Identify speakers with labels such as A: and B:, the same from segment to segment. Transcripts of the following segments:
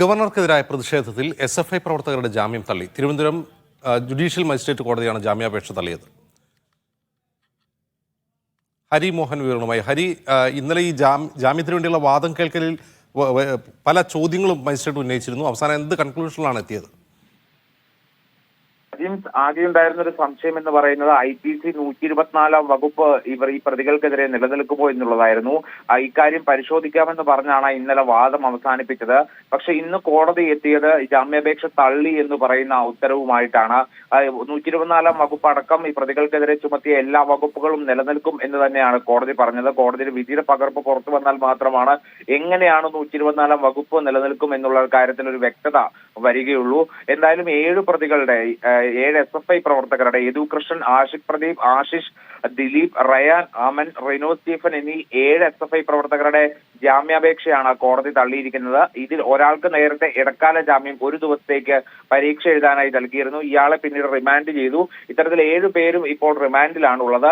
A: ഗവർണർക്കെതിരായ പ്രതിഷേധത്തിൽ SFI പ്രവർത്തകരുടെ ജാമ്യം തള്ളി. തിരുവനന്തപുരം ജുഡീഷ്യൽ മജിസ്ട്രേറ്റ് കോടതിയാണ് ജാമ്യാപേക്ഷ തള്ളിയത്. ഹരി മോഹൻ വിവരണമായി. ഹരി, ഇന്നലെ ഈ ജാമ്യത്തിന് വേണ്ടിയുള്ള വാദം കേൾക്കലിൽ പല ചോദ്യങ്ങളും മജിസ്ട്രേറ്റ് ഉന്നയിച്ചിരുന്നു. അവസാനം എന്ത് കൺക്ലൂഷനിലാണ് എത്തിയത്?
B: ആദ്യം ഉണ്ടായിരുന്ന ഒരു സംശയം എന്ന് പറയുന്നത് IPC 124 വകുപ്പ് ഈ പ്രതികൾക്കെതിരെ നിലനിൽക്കുമോ എന്നുള്ളതായിരുന്നു. ഇക്കാര്യം പരിശോധിക്കാമെന്ന് പറഞ്ഞാണ് ഇന്നലെ വാദം അവസാനിപ്പിച്ചത്. പക്ഷെ ഇന്ന് കോടതി എത്തിയത് ജാമ്യാപേക്ഷ തള്ളി എന്ന് പറയുന്ന ഉത്തരവുമായിട്ടാണ്. 124 വകുപ്പ് അടക്കം ഈ പ്രതികൾക്കെതിരെ ചുമത്തിയ എല്ലാ വകുപ്പുകളും നിലനിൽക്കും എന്ന് തന്നെയാണ് കോടതി പറഞ്ഞത്. കോടതിയുടെ വിധിയുടെ പകർപ്പ് പുറത്തു വന്നാൽ മാത്രമാണ് എങ്ങനെയാണ് 124 വകുപ്പ് നിലനിൽക്കും എന്നുള്ള കാര്യത്തിൽ ഒരു വ്യക്തത വരികയുള്ളൂ. എന്തായാലും 7 പ്രതികളുടെ 7 SFI പ്രവർത്തകരുടെ യദു കൃഷ്ണൻ, ആഷിഖ് പ്രദീപ്, ആശിഷ്, ദിലീപ്, റയാൻ, അമൻ, റിനോ സ്റ്റീഫൻ എന്നീ 7 SFI പ്രവർത്തകരുടെ ജാമ്യാപേക്ഷയാണ് കോടതി തള്ളിയിരിക്കുന്നത്. ഇതിൽ ഒരാൾക്ക് നേരത്തെ ഇടക്കാല ജാമ്യം 1 ദിവസത്തേക്ക് പരീക്ഷ എഴുതാനായി നൽകിയിരുന്നു. ഇയാളെ പിന്നീട് റിമാൻഡ് ചെയ്തു. ഇത്തരത്തിൽ 7 പേരും ഇപ്പോൾ റിമാൻഡിലാണുള്ളത്.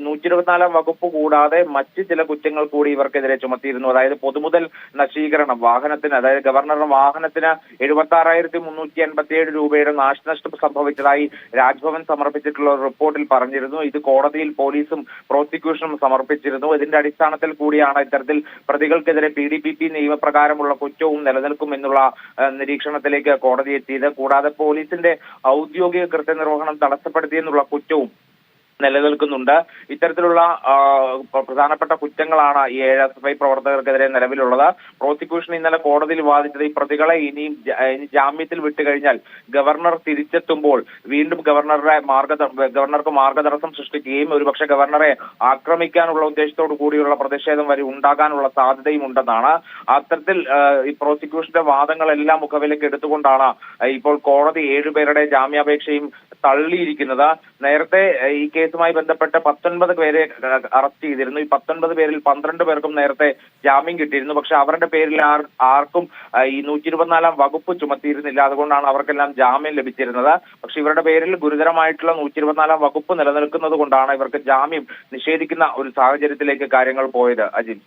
B: 124 വകുപ്പ് കൂടാതെ മറ്റ് ചില കുറ്റങ്ങൾ കൂടി ഇവർക്കെതിരെ ചുമത്തിയിരുന്നു. അതായത് പൊതുമുതൽ നശീകരണം, വാഹനത്തിന്, അതായത് ഗവർണറുടെ വാഹനത്തിന് 76,387 രൂപയുടെ നാശനഷ്ടം സംഭവിച്ചതായി രാജ്ഭവൻ സമർപ്പിച്ചിട്ടുള്ള റിപ്പോർട്ടിൽ പറഞ്ഞിരുന്നു. ഇത് കോടതിയിൽ പോലീസും പ്രോസിക്യൂഷനും സമർപ്പിച്ചിരുന്നു. ഇതിന്റെ അടിസ്ഥാനത്തിൽ കൂടിയാണ് ഇത്തരത്തിൽ പ്രതികൾക്കെതിരെ PDPP നിയമപ്രകാരമുള്ള കുറ്റവും നിലനിൽക്കുമെന്നുള്ള നിരീക്ഷണത്തിലേക്ക് കോടതി എത്തിയത്. കൂടാതെ പോലീസിന്റെ ഔദ്യോഗിക കൃത്യനിർവഹണം തടസ്സപ്പെടുത്തിയെന്നുള്ള കുറ്റവും നിലനിൽക്കുന്നുണ്ട്. ഇത്തരത്തിലുള്ള പ്രധാനപ്പെട്ട കുറ്റങ്ങളാണ് ഈ 7 SFI പ്രവർത്തകർക്കെതിരെ നിലവിലുള്ളത്. പ്രോസിക്യൂഷൻ ഇന്നലെ കോടതിയിൽ വാദിച്ചത് ഈ പ്രതികളെ ഇനി ജാമ്യത്തിൽ വിട്ടുകഴിഞ്ഞാൽ ഗവർണർ തിരിച്ചെത്തുമ്പോൾ വീണ്ടും ഗവർണർക്ക് മാർഗതടസ്സം സൃഷ്ടിക്കുകയും ഒരുപക്ഷെ ഗവർണറെ ആക്രമിക്കാനുള്ള ഉദ്ദേശത്തോടു കൂടിയുള്ള പ്രതിഷേധം വരെ ഉണ്ടാകാനുള്ള സാധ്യതയും ഉണ്ടെന്നാണ്. അത്തരത്തിൽ ഈ പ്രോസിക്യൂഷന്റെ വാദങ്ങളെല്ലാം മുഖവിലേക്ക് എടുത്തുകൊണ്ടാണ് ഇപ്പോൾ കോടതി 7 പേരുടെ ജാമ്യാപേക്ഷയും തള്ളിയിരിക്കുന്നത്. നേരത്തെ ഈ കേസുമായി ബന്ധപ്പെട്ട് 19 പേരെ അറസ്റ്റ് ചെയ്തിരുന്നു. ഈ 19 പേരിൽ 12 പേർക്കും നേരത്തെ ജാമ്യം കിട്ടിയിരുന്നു. പക്ഷെ അവരുടെ പേരിൽ ആർക്കും ഈ 124 വകുപ്പ് ചുമത്തിയിരുന്നില്ല. അതുകൊണ്ടാണ് അവർക്കെല്ലാം ജാമ്യം ലഭിച്ചിരുന്നത്. പക്ഷെ ഇവരുടെ പേരിൽ ഗുരുതരമായിട്ടുള്ള 124 വകുപ്പ് നിലനിൽക്കുന്നത് കൊണ്ടാണ് ഇവർക്ക് ജാമ്യം നിഷേധിക്കുന്ന ഒരു സാഹചര്യത്തിലേക്ക് കാര്യങ്ങൾ പോയത്. അജിൻ.